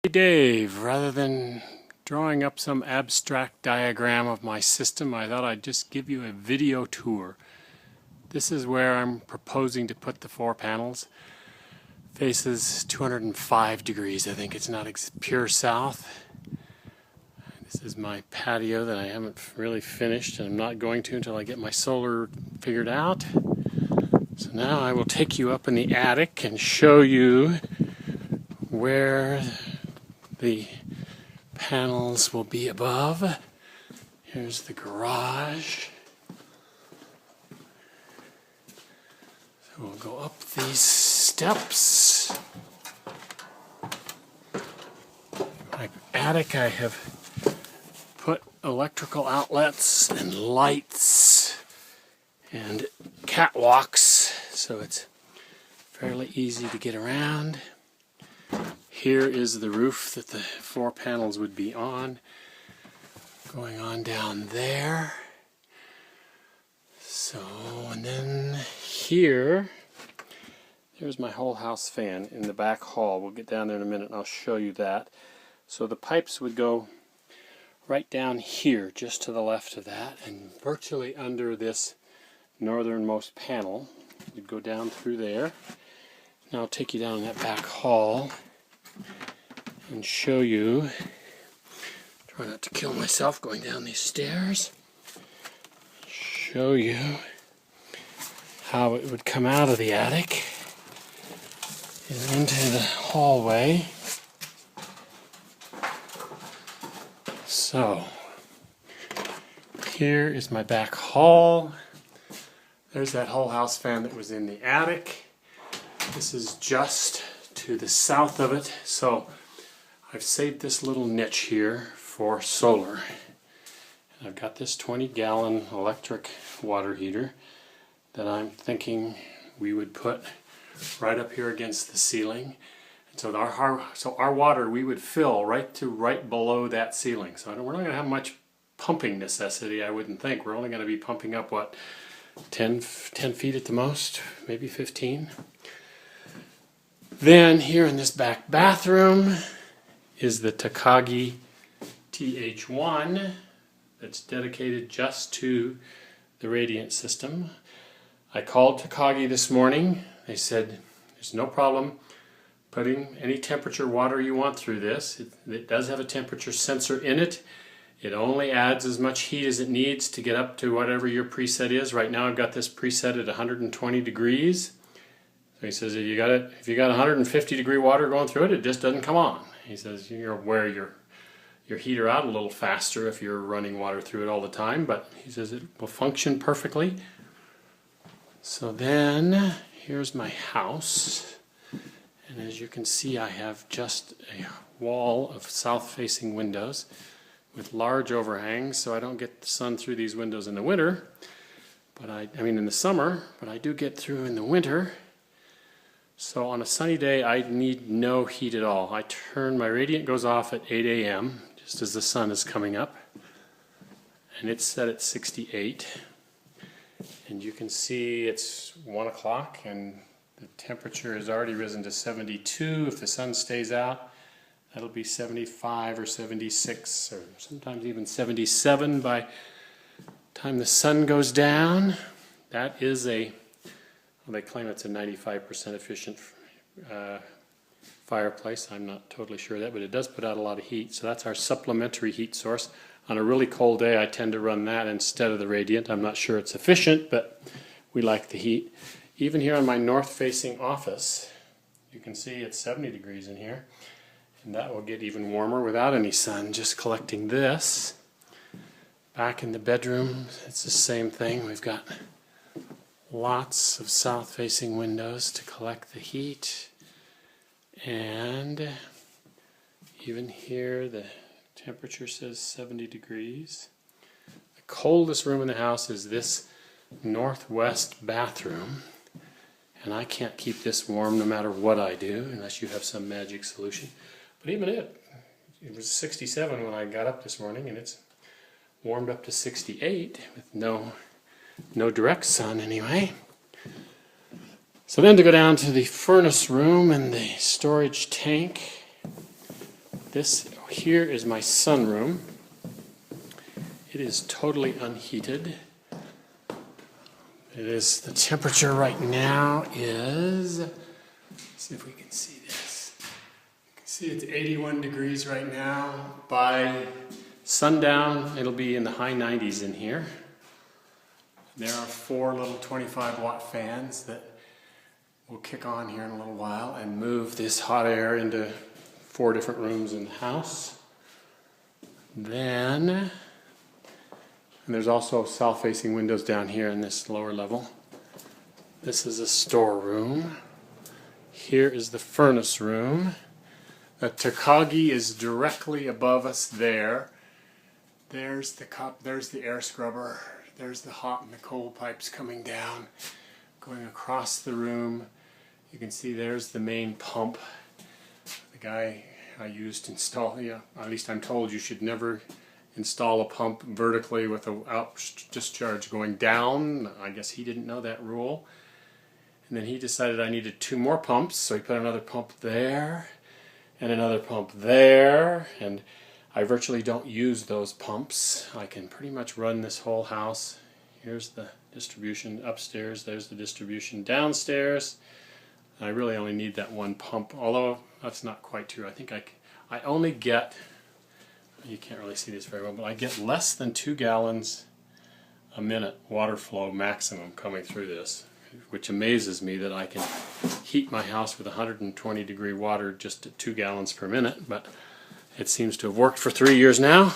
Dave, rather than drawing up some abstract diagram of my system, I thought I'd just give you a video tour. This is where I'm proposing to put the 4 panels. Faces 205 degrees. I think it's not pure south. This is my patio that I haven't really finished, and I'm not going to until I get my solar figured out. So now I will take you up in the attic and show you where the panels will be above. Here's the garage. So we'll go up these steps. My attic, I have put electrical outlets and lights and catwalks, so it's fairly easy to get around. Here is the roof that the 4 panels would be on, going on down there. So, and then here, there's my whole house fan in the back hall. We'll get down there in a minute and I'll show you that. So the pipes would go right down here, just to the left of that, and virtually under this northernmost panel. You'd go down through there. Now I'll take you down that back hall and show you, try not to kill myself going down these stairs, show you how it would come out of the attic and into the hallway. So here is my back hall. There's that whole house fan that was in the attic. This is just to the south of it, so I've saved this little niche here for solar. And I've got this 20-gallon electric water heater that I'm thinking we would put right up here against the ceiling. And so our water we would fill right below that ceiling. So we're not going to have much pumping necessity, I wouldn't think. We're only going to be pumping up, what, 10 feet at the most, maybe 15. Then here in this back bathroom is the Takagi TH1 that's dedicated just to the radiant system. I called Takagi this morning. They said there's no problem putting any temperature water you want through this. It does have a temperature sensor in it. It only adds as much heat as it needs to get up to whatever your preset is. Right now I've got this preset at 120 degrees. So he says if you got 150 degree water going through it, it just doesn't come on. He says you're wear your heater out a little faster if you're running water through it all the time, but he says it will function perfectly. So then here's my house, and as you can see I have just a wall of south-facing windows with large overhangs, so I don't get the sun through these windows in the winter, but I mean in the summer, but I do get through in the winter. So on a sunny day, I need no heat at all. My radiant goes off at 8 a.m., just as the sun is coming up. And it's set at 68. And you can see it's 1 o'clock, and the temperature has already risen to 72. If the sun stays out, that'll be 75 or 76, or sometimes even 77 by the time the sun goes down. That is well, they claim it's a 95% efficient fireplace. I'm not totally sure of that, but it does put out a lot of heat. So that's our supplementary heat source. On a really cold day, I tend to run that instead of the radiant. I'm not sure it's efficient, but we like the heat. Even here on my north-facing office, you can see it's 70 degrees in here. And that will get even warmer without any sun, just collecting this. Back in the bedroom, it's the same thing. We've got lots of south-facing windows to collect the heat, and even here the temperature says 70 degrees. The coldest room in the house is this northwest bathroom, and I can't keep this warm no matter what I do unless you have some magic solution. But even it was 67 when I got up this morning, and it's warmed up to 68 with no direct sun anyway. So then to go down to the furnace room and the storage tank, This here is my sunroom. It is totally unheated. It is, the temperature right now is, let's see if we can see this. You can see it's 81 degrees right now. By sundown, it'll be in the high 90s in here. There are 4 little 25-watt fans that will kick on here in a little while and move this hot air into 4 different rooms in the house. Then, and there's also south-facing windows down here in this lower level. This is a storeroom. Here is the furnace room. The Takagi is directly above us there. There's the cup, there's the air scrubber, there's the hot and the cold pipes coming down, going across the room. You can see there's the main pump. The guy I used to install, yeah, at least I'm told you should never install a pump vertically with a out discharge going down. I guess he didn't know that rule. And then he decided I needed 2 more pumps, so he put another pump there and another pump there, and I virtually don't use those pumps. I can pretty much run this whole house. Here's the distribution upstairs, there's the distribution downstairs. I really only need that 1 pump, although that's not quite true. I think I only get, you can't really see this very well, but I get less than 2 gallons a minute water flow maximum coming through this, which amazes me that I can heat my house with 120 degree water just at 2 gallons per minute, but it seems to have worked for 3 years now.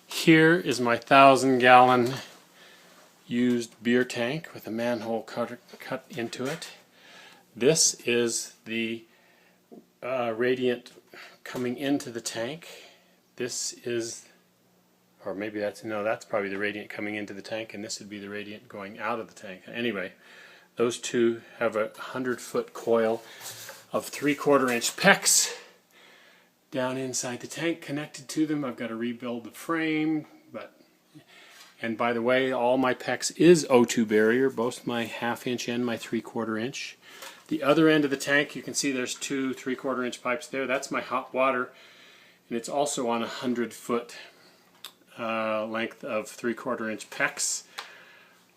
Here is my 1,000-gallon used beer tank with a manhole cut into it. This is the radiant coming into the tank. This is, or maybe that's, no, that's probably the radiant coming into the tank, and this would be the radiant going out of the tank. Anyway, those two have a 100-foot coil of 3/4-inch PEX down inside the tank connected to them. I've got to rebuild the frame, and by the way, all my PEX is O2 barrier, both my 1/2-inch and my 3/4-inch. The other end of the tank, you can see there's 2 3/4-inch pipes there. That's my hot water, and it's also on a 100-foot length of 3/4-inch PEX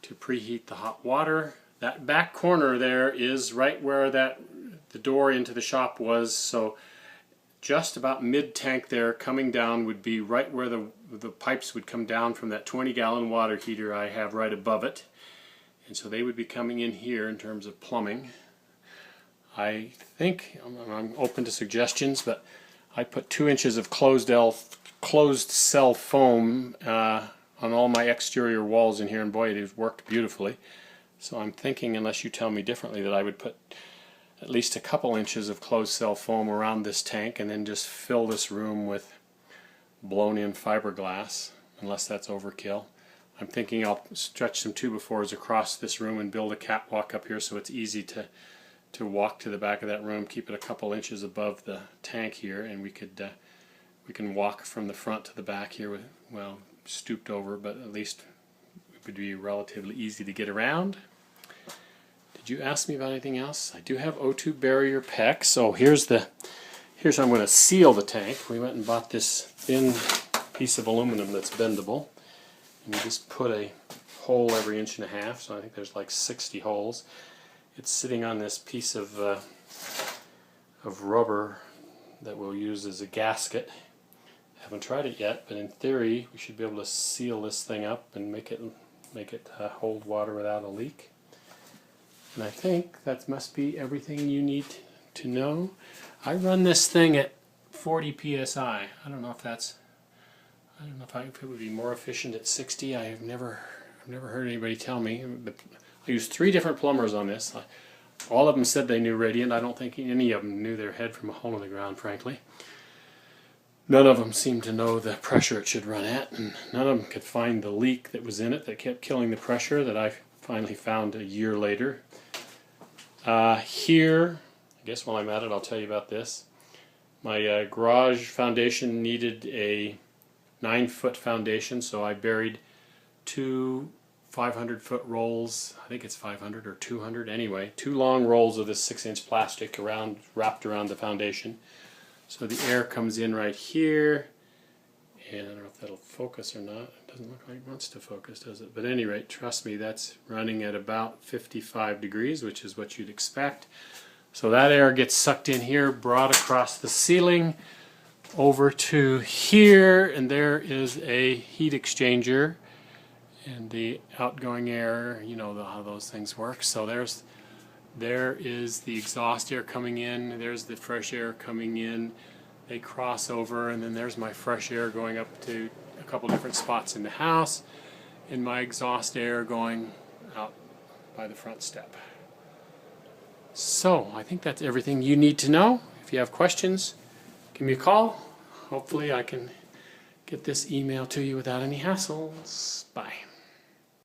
to preheat the hot water. That back corner there is right where the door into the shop was, so just about mid-tank there coming down would be right where the pipes would come down from that 20-gallon water heater I have right above it. And so they would be coming in here in terms of plumbing. I think, I'm open to suggestions, but I put 2 inches of closed cell foam on all my exterior walls in here, and boy, it has worked beautifully. So I'm thinking, unless you tell me differently, that I would put at least a couple inches of closed cell foam around this tank and then just fill this room with blown in fiberglass, unless that's overkill. I'm thinking I'll stretch some 2x4s across this room and build a catwalk up here so it's easy to walk to the back of that room, keep it a couple inches above the tank here, and we can walk from the front to the back here with, well, stooped over, but at least it would be relatively easy to get around. Did you ask me about anything else? I do have O2 barrier PEX. So here's how I'm going to seal the tank. We went and bought this thin piece of aluminum that's bendable, and you just put a hole every 1.5 inches, so I think there's like 60 holes. It's sitting on this piece of rubber that we'll use as a gasket. I haven't tried it yet, but in theory we should be able to seal this thing up and make it hold water without a leak. And I think that must be everything you need to know. I run this thing at 40 psi. I don't know if it would be more efficient at 60. I've never heard anybody tell me. I used 3 different plumbers on this. All of them said they knew radiant. I don't think any of them knew their head from a hole in the ground, frankly. None of them seemed to know the pressure it should run at, and none of them could find the leak that was in it that kept killing the pressure that I finally found a year later. Here, I guess while I'm at it I'll tell you about this. My garage foundation needed a 9-foot foundation, so I buried 2 500-foot rolls. I think it's 500 or 200 anyway. 2 long rolls of this 6-inch plastic wrapped around the foundation. So the air comes in right here, and I don't know if that'll focus or not. It doesn't look like it wants to focus, does it? But at any rate, trust me, that's running at about 55 degrees, which is what you'd expect. So that air gets sucked in here, brought across the ceiling over to here, and there is a heat exchanger. And the outgoing air, you know how those things work. So there is the exhaust air coming in, there's the fresh air coming in. They cross over, and then there's my fresh air going up to a couple different spots in the house, and my exhaust air going out by the front step. So I think that's everything you need to know. If you have questions, give me a call. Hopefully I can get this email to you without any hassles. Bye.